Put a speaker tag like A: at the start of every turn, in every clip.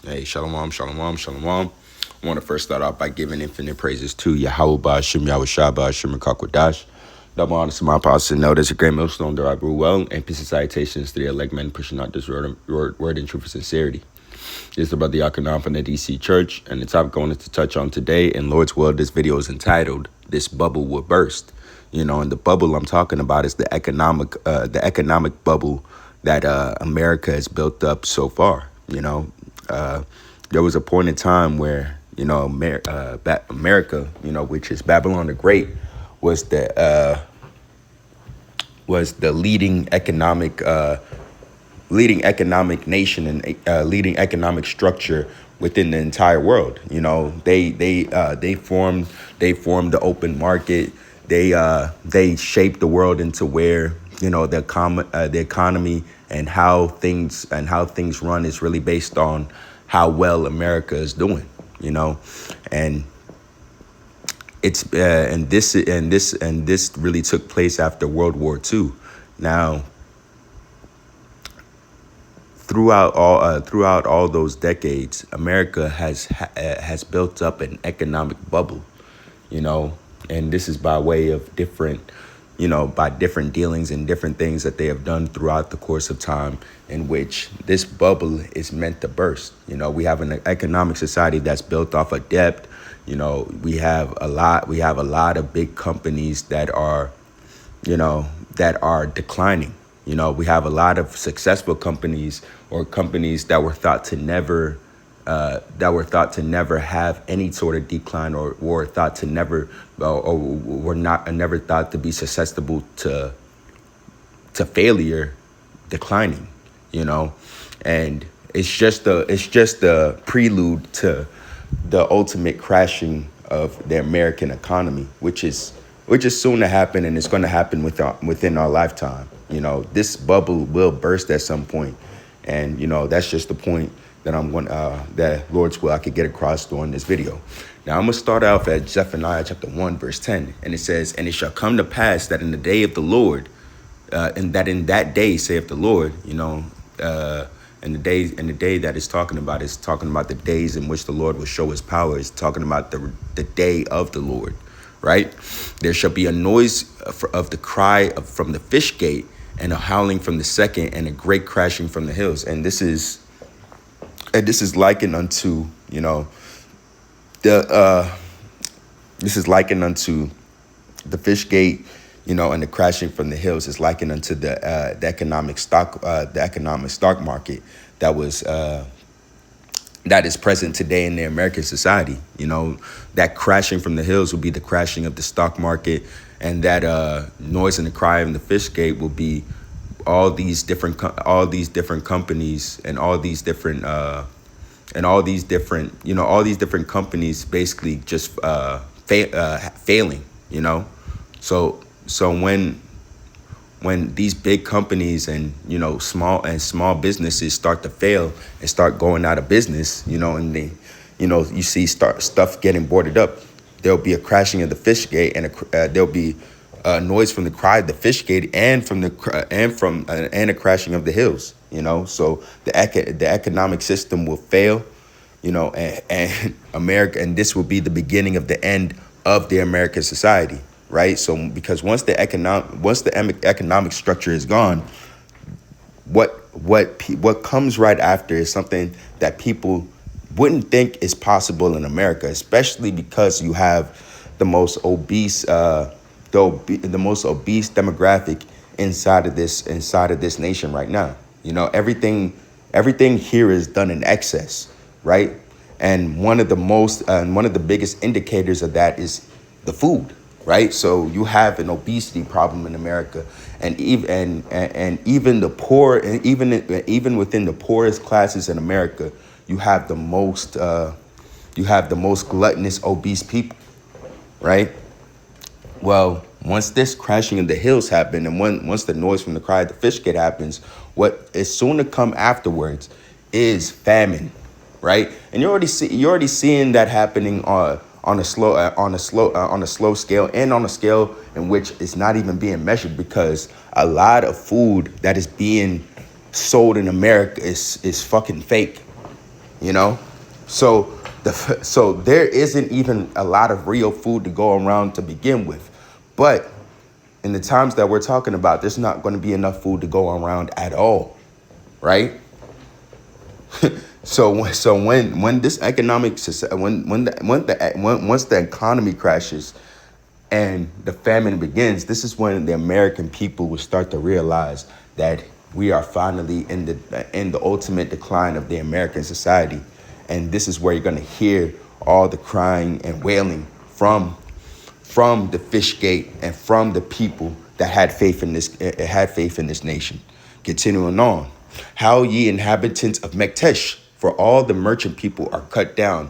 A: Hey, shalom, shalom, shalom. I want to first start off by giving infinite praises to Yahweh Ba'ashem, Yahweh Shah Shem Kakwadash. Double honor to my apostle. Know there's a great millstone that I grew well, and peace and salutations to the elect men pushing out this word in truth and sincerity. This is about the Akanan from the DC Church, and the topic I wanted to touch on today, in Lord's will, this video is entitled, This Bubble Will Burst. And the bubble I'm talking about is the economic bubble that America has built up so far. There was a point in time where, America, which is Babylon the Great, was the leading economic nation and leading economic structure within the entire world. They formed the open market. They shaped the world into where the economy and how things run is really based on how well America is doing. And it's and this really took place after World War II. Now, throughout all those decades, America has built up an economic bubble, and this is by way of different dealings and different things that they have done throughout the course of time, in which this bubble is meant to burst. We have an economic society that's built off of debt. We have a lot of big companies that are declining. We have a lot of successful companies, or companies that were thought to never have any sort of decline, or were thought to never, or were never thought to be susceptible to failure, declining. And it's just a prelude to the ultimate crashing of the American economy, which is soon to happen, and it's going to happen within our lifetime. This bubble will burst at some point, and that's just the point that that Lord's will I could get across during this video. Now I'm gonna start off at Zephaniah chapter 1 verse 10, and it says, "And it shall come to pass that in the day of the Lord, and that in that day, saith the Lord," and the day that it's talking about is talking about the days in which the Lord will show His power. It's talking about the day of the Lord, right? "There shall be a noise of the cry from the fish gate, and a howling from the second, and a great crashing from the hills." And this is likened unto the fish gate, and the crashing from the hills is likened unto the economic stock market that is present today in the American society. That crashing from the hills will be the crashing of the stock market, and that noise and the cry of the fish gate will be all these different companies, and all these different companies basically just failing. So when these big companies and small businesses start to fail and start going out of business, and they you see stuff getting boarded up, there'll be a crashing of the fish gate, and there'll be a noise from the cry of the fish gate, and a crashing of the hills. So the economic system will fail, and America, and this will be the beginning of the end of the American society. Right. So because once the economic structure is gone, what comes right after is something that people wouldn't think is possible in America, especially because you have the most obese demographic inside of this nation right now. Everything here is done in excess, right? And one of the biggest indicators of that is the food. Right, so you have an obesity problem in America, and even the poor, and even within the poorest classes in America, you have the most gluttonous, obese people, right? Well, once this crashing of the hills happen, and once the noise from the cry of the fish gate happens, what is soon to come afterwards is famine, right? And you're already seeing that happening on a slow scale, and on a scale in which it's not even being measured, because a lot of food that is being sold in America is fucking fake. you know? So so there isn't even a lot of real food to go around to begin with. But in the times that we're talking about, there's not going to be enough food to go around at all, right? So when this once the economy crashes and the famine begins, this is when the American people will start to realize that we are finally in the ultimate decline of the American society. And this is where you're going to hear all the crying and wailing from the fish gate and from the people that had faith in this nation. Continuing on, how ye inhabitants of Mektesh, for all the merchant people are cut down,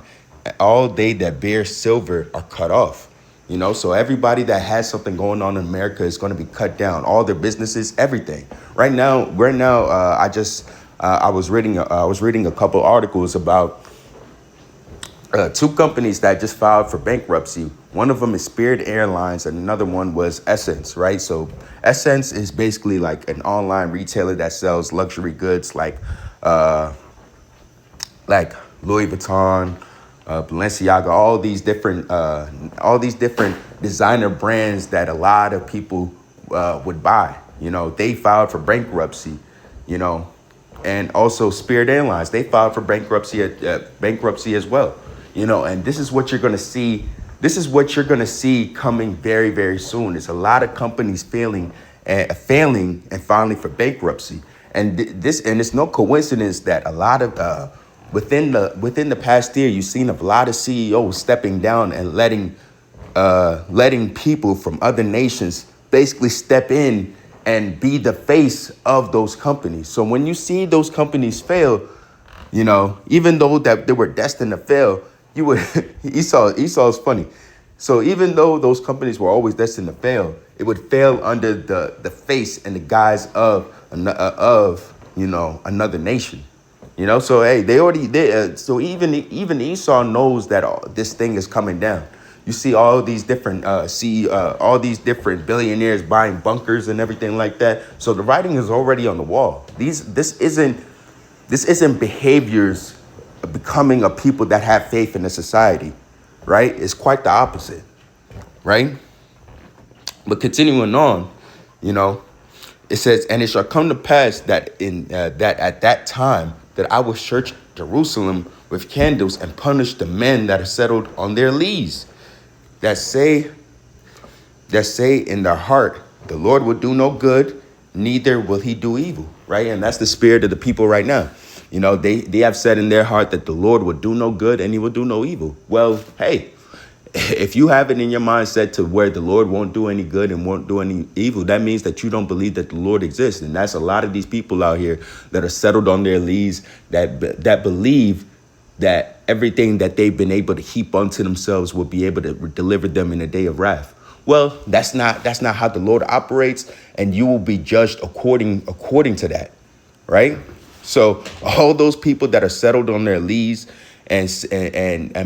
A: all they that bear silver are cut off. You know, so everybody that has something going on in America is going to be cut down. All their businesses, everything. Right now, I was reading a couple articles about two companies that just filed for bankruptcy. One of them is Spirit Airlines, and another one was Essence, right? So Essence is basically like an online retailer that sells luxury goods like Louis Vuitton, Balenciaga, all these different designer brands that a lot of people would buy. You know, they filed for bankruptcy. You know, and also Spirit Airlines, they filed for bankruptcy as well. You know, and this is what you're going to see. This is what you're going to see coming very, very soon. There's a lot of companies failing and finally for bankruptcy. And it's no coincidence that a lot of within the past year, you've seen a lot of CEOs stepping down and letting people from other nations basically step in and be the face of those companies. So when you see those companies fail, you know, even though that they were destined to fail, you would Esau's funny. So even though those companies were always destined to fail, it would fail under the face and the guise of another nation. You know, so hey, they already did. So even Esau knows that this thing is coming down. You see all these different all these different billionaires buying bunkers and everything like that. So the writing is already on the wall. This isn't behaviors becoming a people that have faith in the society, right? It's quite the opposite, right? But continuing on, you know, it says, and it shall come to pass that that at that time that I will search Jerusalem with candles and punish the men that are settled on their lees, that say in their heart, the Lord will do no good, neither will he do evil, right? And that's the spirit of the people right now. You know, they have said in their heart that the Lord will do no good and he will do no evil. Well, hey, if you have it in your mindset to where the Lord won't do any good and won't do any evil, that means that you don't believe that the Lord exists. And that's a lot of these people out here that are settled on their lees, that believe that everything that they've been able to heap onto themselves will be able to deliver them in a day of wrath. Well, that's not how the Lord operates, and you will be judged according to that, right? So all those people that are settled on their lees and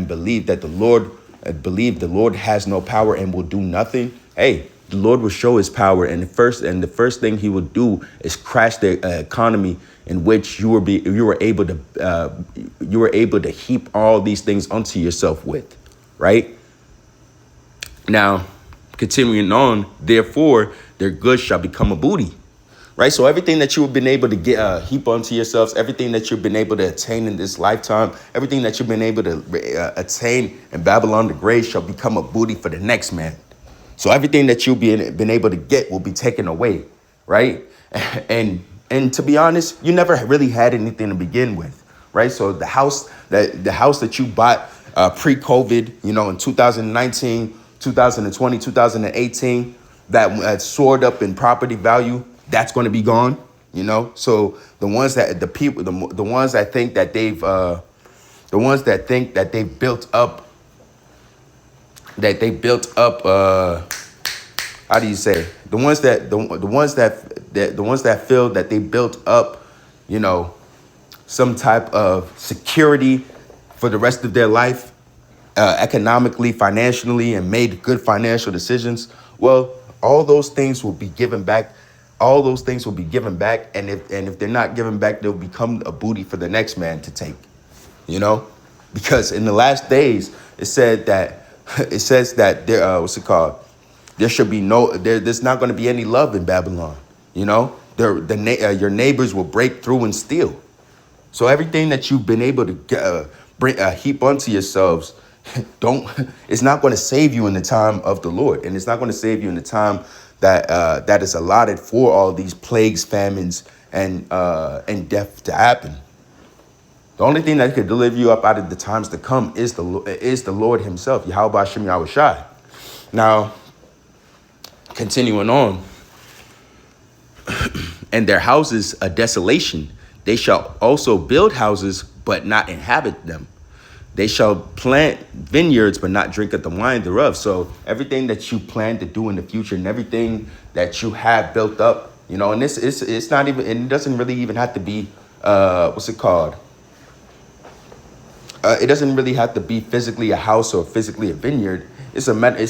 A: believe that the Lord has no power and will do nothing, hey, the Lord will show his power, and the first thing he will do is crash the economy in which you were able to heap all these things onto yourself with, right? Now, continuing on, therefore, their goods shall become a booty. Right. So everything that you've been able to get heap onto yourselves, everything that you've been able to attain in this lifetime, everything that you've been able to attain in Babylon the Great shall become a booty for the next man. So everything that you've been able to get will be taken away. Right. And to be honest, you never really had anything to begin with. Right. So the house that you bought pre-COVID, you know, in 2019, 2020, 2018, that soared up in property value, that's going to be gone, you know. So the ones that think that they've built up, how do you say, the ones that feel that they built up, you know, some type of security for the rest of their life, economically, financially, and made good financial decisions. Well, all those things will be given back. All those things will be given back, and if they're not given back, they'll become a booty for the next man to take. you know, because in the last days it said that it says that there what's it called? There should be there's not going to be any love in Babylon. You know, your neighbors will break through and steal. So everything that you've been able to heap onto yourselves, it's not going to save you in the time of the Lord, and it's not going to save you in the time that is allotted for all these plagues, famines, and death to happen. The only thing that could deliver you up out of the times to come is the Lord Himself, Yahweh Hashem Yahweh Shai. Now, continuing on, and their houses a desolation. They shall also build houses, but not inhabit them. They shall plant vineyards, but not drink of the wine thereof. So everything that you plan to do in the future and everything that you have built up, you know, and it's not even, and it doesn't really even have to be, what's it called? It doesn't really have to be physically a house or physically a vineyard. It's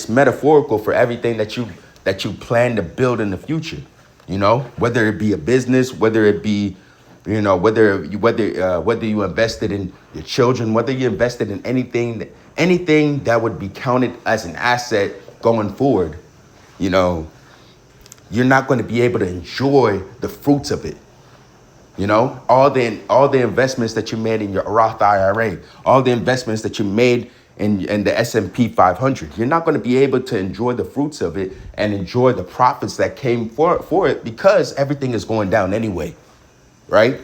A: metaphorical for everything that you plan to build in the future. You know, whether it be a business, whether it be, you know, whether you invested in your children, whether you invested in anything that would be counted as an asset going forward, you know, you're not going to be able to enjoy the fruits of it. You know, all the investments that you made in your Roth IRA, all the investments that you made in the S&P 500, you're not going to be able to enjoy the fruits of it and enjoy the profits that came for it, because everything is going down anyway, right?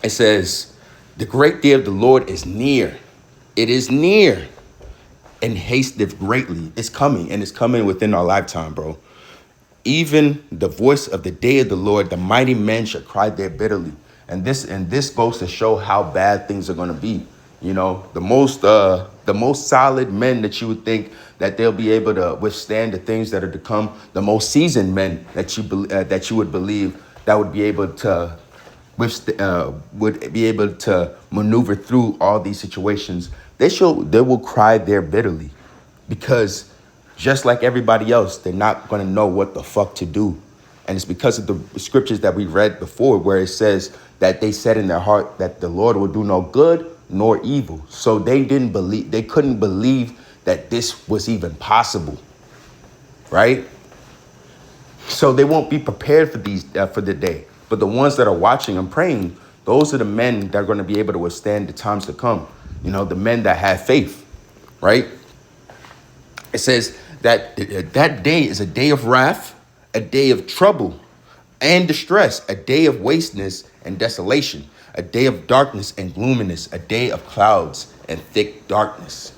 A: It says, the great day of the Lord is near. It is near and hasteth greatly. It's coming, and it's coming within our lifetime, bro. Even the voice of the day of the Lord, the mighty men shall cry there bitterly. And this goes to show how bad things are going to be. You know, the most solid men that you would think that they'll be able to withstand the things that are to come, the most seasoned men that you would believe that would be able to maneuver through all these situations, they will cry there bitterly, because just like everybody else, they're not going to know what the fuck to do. And it's because of the scriptures that we read before, where it says that they said in their heart that the Lord will do no good nor evil. So they couldn't believe that this was even possible, right? So they won't be prepared for the day. But the ones that are watching and praying, those are the men that are going to be able to withstand the times to come. You know, the men that have faith, right? It says that that day is a day of wrath, a day of trouble and distress, a day of wasteness and desolation, a day of darkness and gloominess, a day of clouds and thick darkness.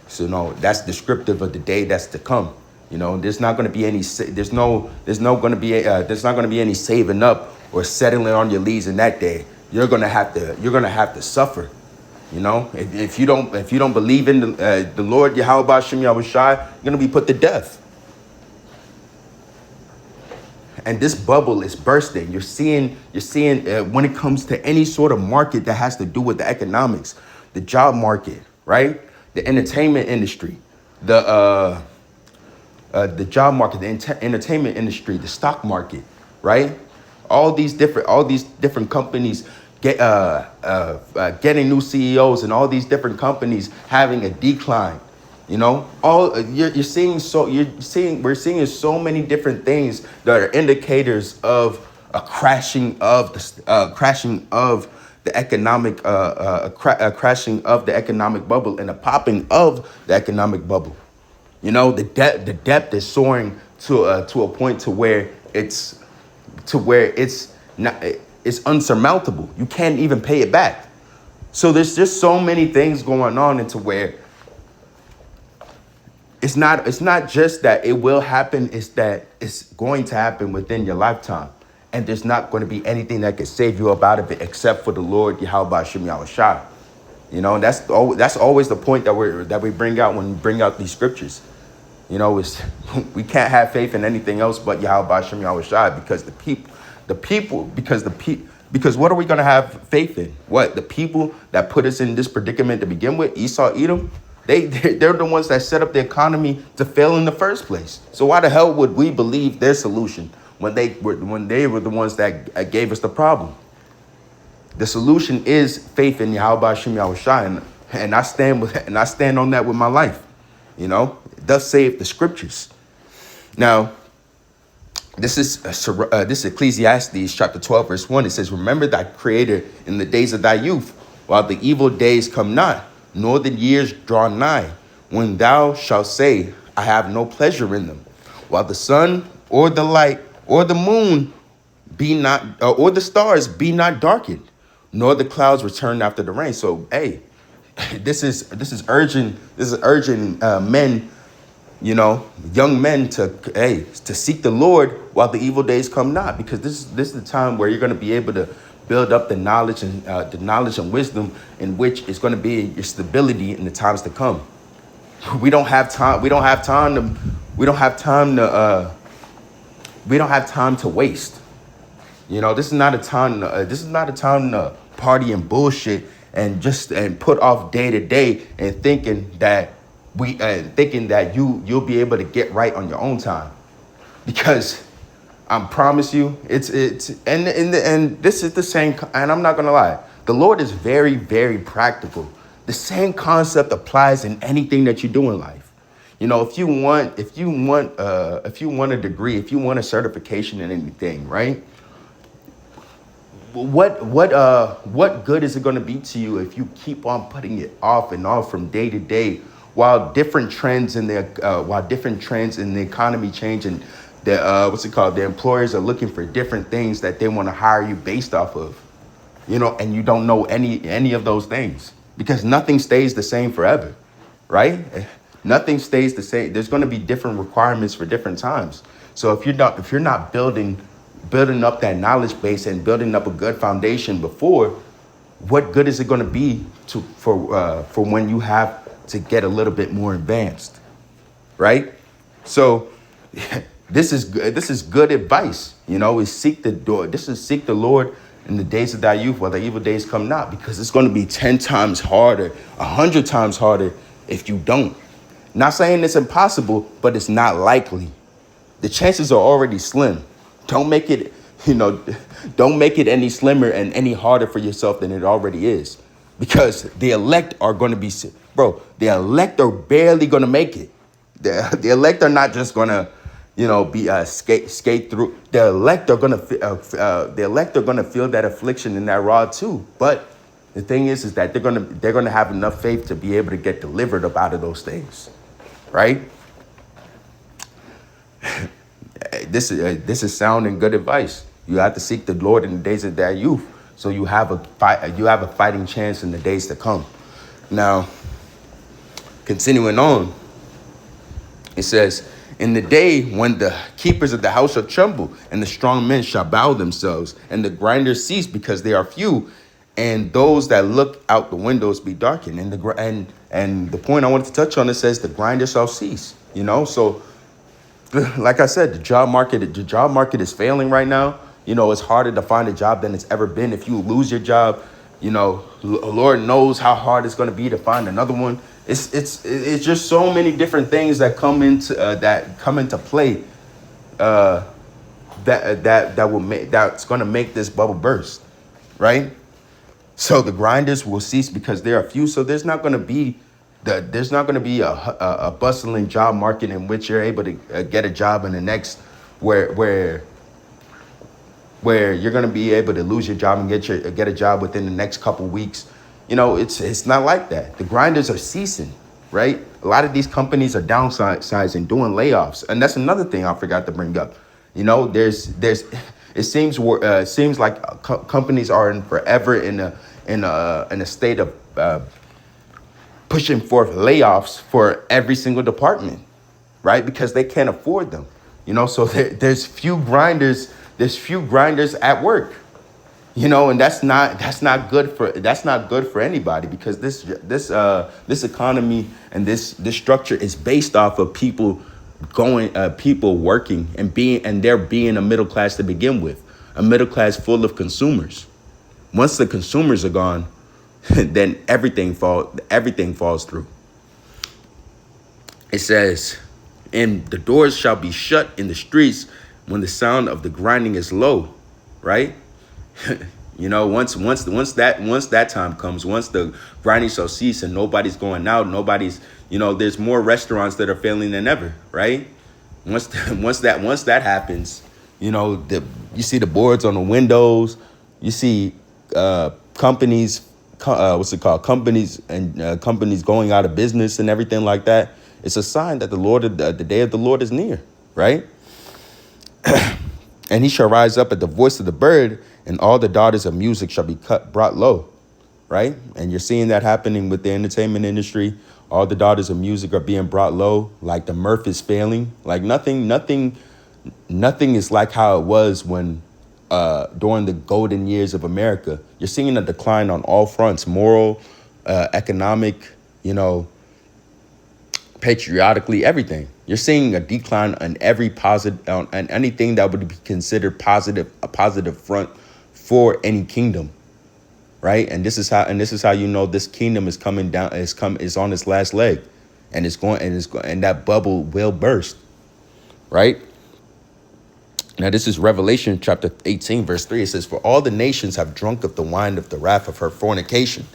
A: So no, that's descriptive of the day that's to come. You know, there's not going to be any any saving up or settling on your leads in that day. You're going to have to suffer. You know, if you don't believe in the Lord Yahweh Hashem Yahweh Shai, you're going to be put to death. And this bubble is bursting. You're seeing when it comes to any sort of market that has to do with the economics, the job market, right? The entertainment industry, the job market, the entertainment industry, the stock market, right? All these different companies getting new CEOs, and all these different companies having a decline. You know, we're seeing so many different things that are indicators of a crashing of the economic bubble and a popping of the economic bubble. You know, the depth is soaring to a point to where it's unsurmountable. You can't even pay it back. So there's just so many things going on into where it's not just that it will happen, it's that it's going to happen within your lifetime. And there's not going to be anything that can save you up out of it except for the Lord Yahweh Hashem Yahweh Shai. You know, and that's always the point that we bring out when we bring out these scriptures. You know, we can't have faith in anything else but Yahweh Hashem Yahweh Shai, because because what are we going to have faith in? What? The people that put us in this predicament to begin with, Esau, Edom, they're the ones that set up the economy to fail in the first place. So why the hell would we believe their solution when they were the ones that gave us the problem? The solution is faith in Yahweh Shem Yahushua, and I stand on that with my life. Thus saith the scriptures. Now, this is Ecclesiastes chapter 12, verse 1. It says, remember thy creator in the days of thy youth, while the evil days come not, nor the years draw nigh, when thou shalt say, I have no pleasure in them, while the sun or the light or the moon be not, or the stars be not darkened, nor the clouds return after the rain. So, hey, this is urging men, young men to seek the Lord while the evil days come not, because this is the time where you're going to be able to build up the knowledge and wisdom in which is going to be your stability in the times to come. We don't have time to waste. This is not a time to party and bullshit and put off day to day and thinking that you'll be able to get right on your own time, because I promise you and this is the same. And I'm not gonna lie, the Lord is very, very practical. The same concept applies in anything that you do in life. If you want a degree, if you want a certification in anything, right? What good is it going to be to you if you keep on putting it off and off from day to day, while different trends in the economy change, and the employers are looking for different things that they want to hire you based off of, and you don't know any of those things, because nothing stays the same forever, right? Nothing stays the same. There's going to be different requirements for different times. So if you're not building up that knowledge base and building up a good foundation before, what good is it going to be for when you have to get a little bit more advanced, right? So this is good advice. Seek the Lord in the days of thy youth, while the evil days come not, because it's going to be 10 times harder, 100 times harder if you don't. Not saying it's impossible, but it's not likely. The chances are already slim. Don't make it any slimmer and any harder for yourself than it already is, because the elect are going to be, the elect are barely going to make it. The elect are not just going to, be skate through. The elect are going to feel that affliction and that rod too. But the thing is that they're going to have enough faith to be able to get delivered up out of those things, right? This is sound and good advice. You have to seek the Lord in the days of their youth, so you have a fighting chance in the days to come. Now, continuing on, it says, in the day when the keepers of the house shall tremble, and the strong men shall bow themselves, and the grinders cease because they are few, and those that look out the windows be darkened. And the point I wanted to touch on, it says the grinders shall cease. So like I said, the job market is failing right now. It's harder to find a job than it's ever been. If you lose your job, Lord knows how hard it's going to be to find another one. It's just so many different things that come into play that's going to make this bubble burst, right? So the grinders will cease because there are few. So there's not going to be a bustling job market in which you're able to get a job in the next where you're going to be able to lose your job and get a job within the next couple weeks. It's not like that. The grinders are ceasing, right? A lot of these companies are downsizing, doing layoffs, and that's another thing I forgot to bring up. It seems like companies are forever in a state of pushing forth layoffs for every single department, right? Because they can't afford them, So there's few grinders at work, and that's not good for anybody, because this economy and this structure is based off of people working and there being a middle class to begin with, a middle class full of consumers. Once the consumers are gone, then everything falls through. It says, and the doors shall be shut in the streets when the sound of the grinding is low, right? You know, once that time comes, once the grinding shall cease and nobody's going out, nobody's, you know, there's more restaurants that are failing than ever, right? Once that happens, you know, you see the boards on the windows, you see companies, what's it called? Companies going out of business and everything like that. It's a sign that the day of the Lord is near, right? And he shall rise up at the voice of the bird, and all the daughters of music shall be brought low, right? And you're seeing that happening with the entertainment industry. All the daughters of music are being brought low, like the mirth is failing. Like nothing is like how it was when during the golden years of America. You're seeing a decline on all fronts: moral, economic, you know, patriotically, everything. You're seeing a decline on every positive, on anything that would be considered a positive front for any kingdom, right? And this is how you know this kingdom is coming down, is on its last leg, and and that bubble will burst, right? Now this is Revelation chapter 18, verse 3. It says, "For all the nations have drunk of the wine of the wrath of her fornication,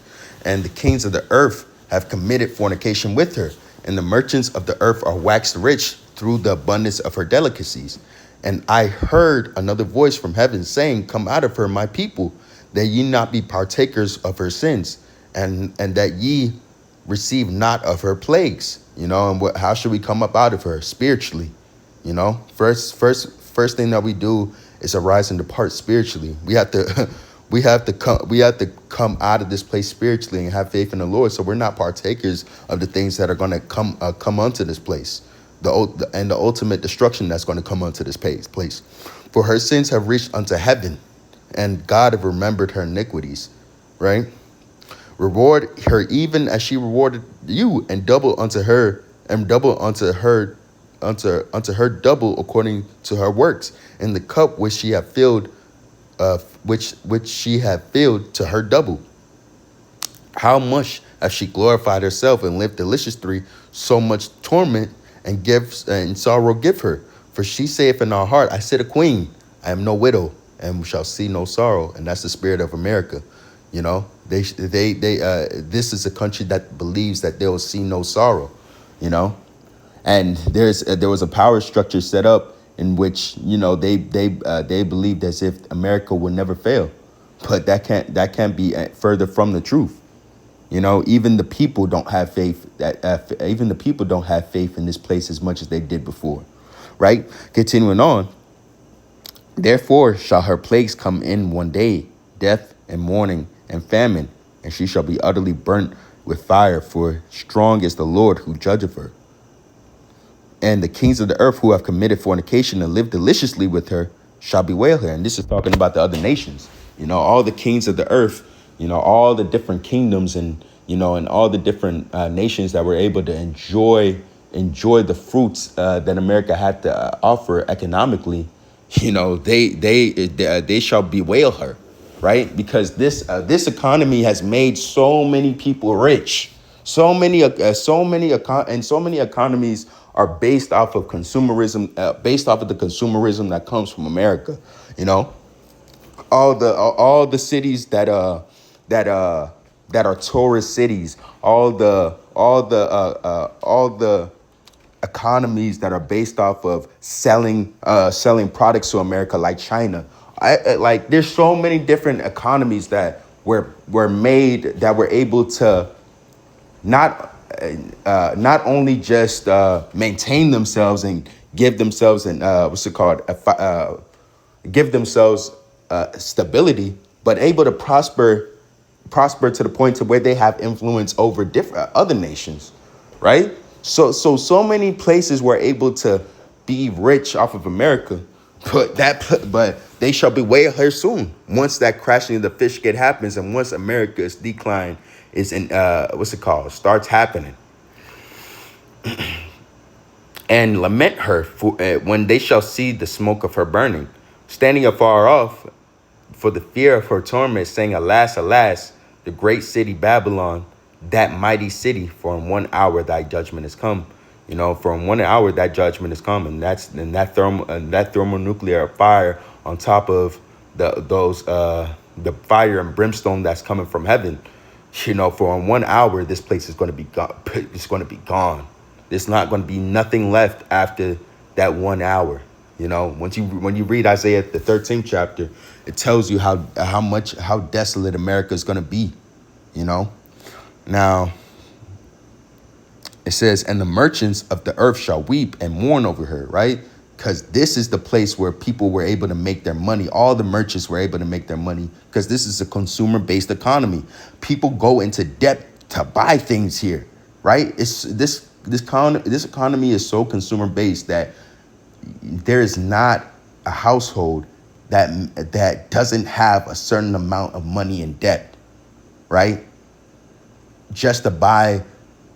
A: and the kings of the earth have committed fornication with her. And the merchants of the earth are waxed rich through the abundance of her delicacies. And I heard another voice from heaven saying, Come out of her, my people, that ye not be partakers of her sins, and that ye receive not of her plagues." You know, and how should we come up out of her? Spiritually. You know, first thing that we do is arise and depart spiritually. We have to we have to come out of this place spiritually and have faith in the Lord, so we're not partakers of the things that are going to come onto this place, the ultimate destruction that's going to come onto this place. For her sins have reached unto heaven, and God have remembered her iniquities. Right? Reward her even as she rewarded you, and double unto her double according to her works, in the cup which she hath filled, which she had filled to her double. How much has she glorified herself and lived deliciously, so much torment and sorrow give her. For she saith in her heart, I sit a queen, I am no widow, and shall see no sorrow. And that's the spirit of America. You know, this is a country that believes that they will see no sorrow. You know, and there was a power structure set up in which, you know, they believed as if America would never fail, but that can't be further from the truth. You know, even the people don't have faith in this place as much as they did before, right? Continuing on, therefore shall her plagues come in one day, death and mourning and famine, and she shall be utterly burnt with fire, for strong is the Lord who judgeth her. And the kings of the earth who have committed fornication and lived deliciously with her shall bewail her. And this is talking about the other nations. You know, all the kings of the earth, you know, all the different kingdoms and, you know, and all the different nations that were able to enjoy the fruits that America had to offer economically. You know, they shall bewail her, right? Because this economy has made so many people rich. So many economies are based off of consumerism, based off of the consumerism that comes from America. You know, all the cities that are tourist cities, all the economies that are based off of selling products to America, like China. Like there's so many different economies that were made, that were able to not only just maintain themselves and give themselves give themselves stability, but able to prosper to the point to where they have influence over different other nations, right? So many places were able to be rich off of America, but they shall bewail her soon, once that crashing of the fish gate happens, and once America's decline is starts happening. And lament her when they shall see the smoke of her burning, standing afar off for the fear of her torment, saying, Alas, alas, the great city Babylon, that mighty city, for in 1 hour thy judgment is come. You know, for in 1 hour that judgment is come, and that thermonuclear fire on top of those the fire and brimstone that's coming from heaven, for in 1 hour, this place is going to be gone. It's going to be gone. There's not going to be nothing left after that 1 hour. When you read Isaiah the 13th chapter, it tells you how desolate America is going to be. Now it says, and the merchants of the earth shall weep and mourn over her, right? Because this is the place where people were able to make their money. All the merchants were able to make their money because this is a consumer-based economy. People go into debt to buy things here, right? It's this economy is so consumer-based that there is not a household that doesn't have a certain amount of money in debt, right? Just to buy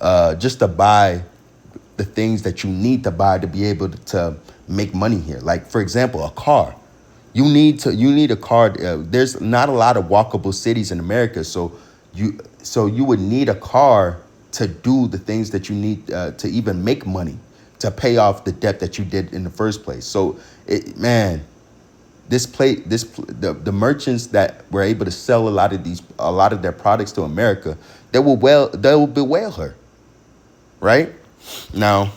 A: the things that you need to buy to be able to make money here. Like, for example, a car. You need a car. There's not a lot of walkable cities in America, so you would need a car to do the things that you need to even make money, to pay off the debt that you did in the first place. So, the merchants that were able to sell a lot of their products to America, they will bewail her, right? Now,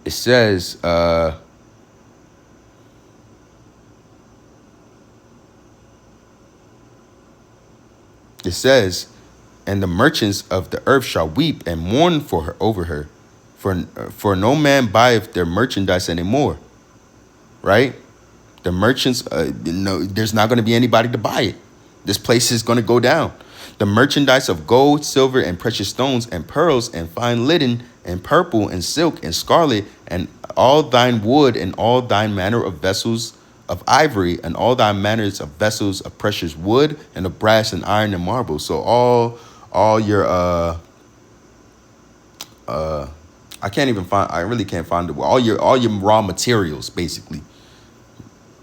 A: it says, and the merchants of the earth shall weep and mourn over her, for no man buyeth their merchandise anymore, right? The merchants, there's not going to be anybody to buy it. This place is going to go down. The merchandise of gold, silver, and precious stones, and pearls, and fine linen, and purple, and silk, and scarlet, and all thine wood, and all thine manner of vessels of ivory, and all thy manners of vessels of precious wood, and of brass, and iron, and marble. So all your I really can't find it. All your raw materials, basically.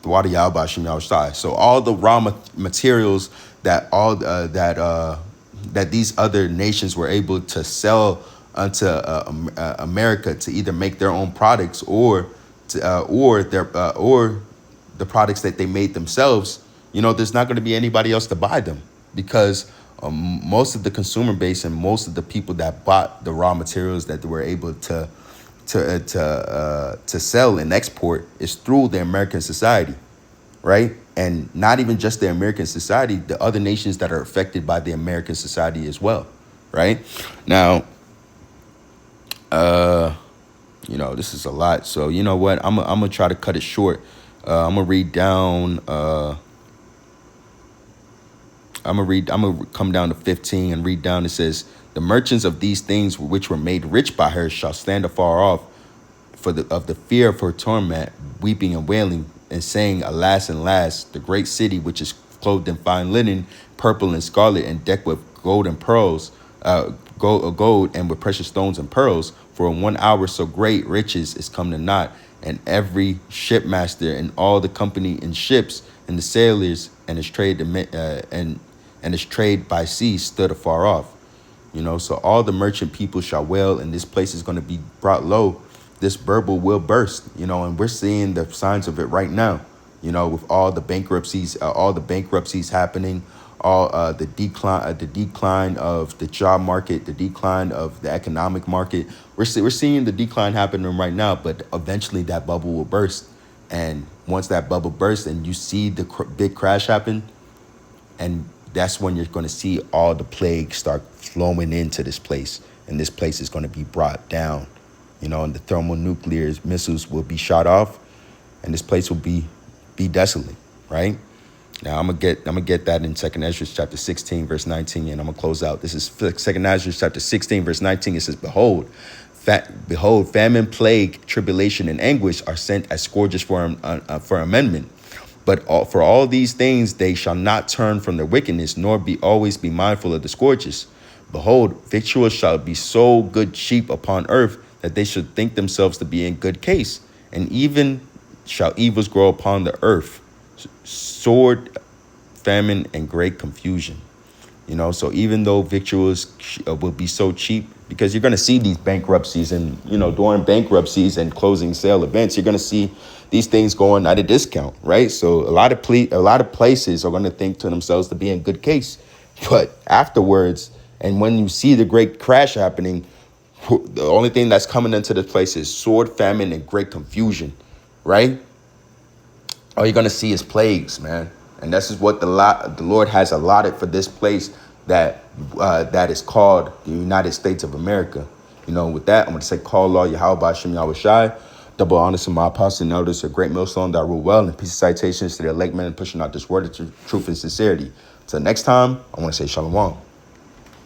A: So all the raw materials that these other nations were able to sell unto America to either make their own products or the products that they made themselves, there's not going to be anybody else to buy them, because most of the consumer base and most of the people that bought the raw materials that they were able to sell and export is through the American society, right? And not even just the American society, the other nations that are affected by the American society as well, right? Now, this is a lot. So you know what? I'm gonna try to cut it short. I'm gonna read down. I'm gonna come down to 15 and read down. It says, the merchants of these things which were made rich by her shall stand afar off of the fear of her torment, weeping and wailing, and saying, alas and alas, the great city which is clothed in fine linen, purple and scarlet, and decked with gold and pearls, gold and with precious stones and pearls. For in 1 hour so great riches is come to naught, and every shipmaster and all the company in ships and the sailors and his trade and his trade by sea stood afar off. So all the merchant people shall wail, and this place is going to be brought low. This Babel will burst, and we're seeing the signs of it right now, with all the bankruptcies happening, all the decline of the job market, the decline of the economic market. We're seeing the decline happening right now, but eventually that bubble will burst. And once that bubble bursts and you see the big crash happen, and that's when you're going to see all the plague start flowing into this place, and this place is going to be brought down. And the thermonuclear missiles will be shot off, and this place will be desolate, right? Now I'm gonna get that in 2 Ezra chapter 16, verse 19, and I'm gonna close out. This is 2 Ezra chapter 16, verse 19. It says, Behold, famine, plague, tribulation, and anguish are sent as scourges for amendment. But for all these things they shall not turn from their wickedness, nor always be mindful of the scourges. Behold, victuals shall be so good cheap upon earth, that they should think themselves to be in good case. And even shall evils grow upon the earth, sword, famine, and great confusion. So even though victuals will be so cheap, because you're going to see these bankruptcies and, during bankruptcies and closing sale events, you're going to see these things going at a discount, right? So a lot of places are going to think to themselves to be in good case, but afterwards, and when you see the great crash happening, the only thing that's coming into the place is sword, famine, and great confusion, right? All you're gonna see is plagues, man, and this is what the Lord has allotted for this place that is called the United States of America. You know, with that, I'm gonna say, call law Yahweh Shem Yahweh Shai. Double honors to my apostles and elders, a great millstone that rule well, and peace of citations to the elect men pushing out this word of truth and sincerity. Till next time, I want to say shalom.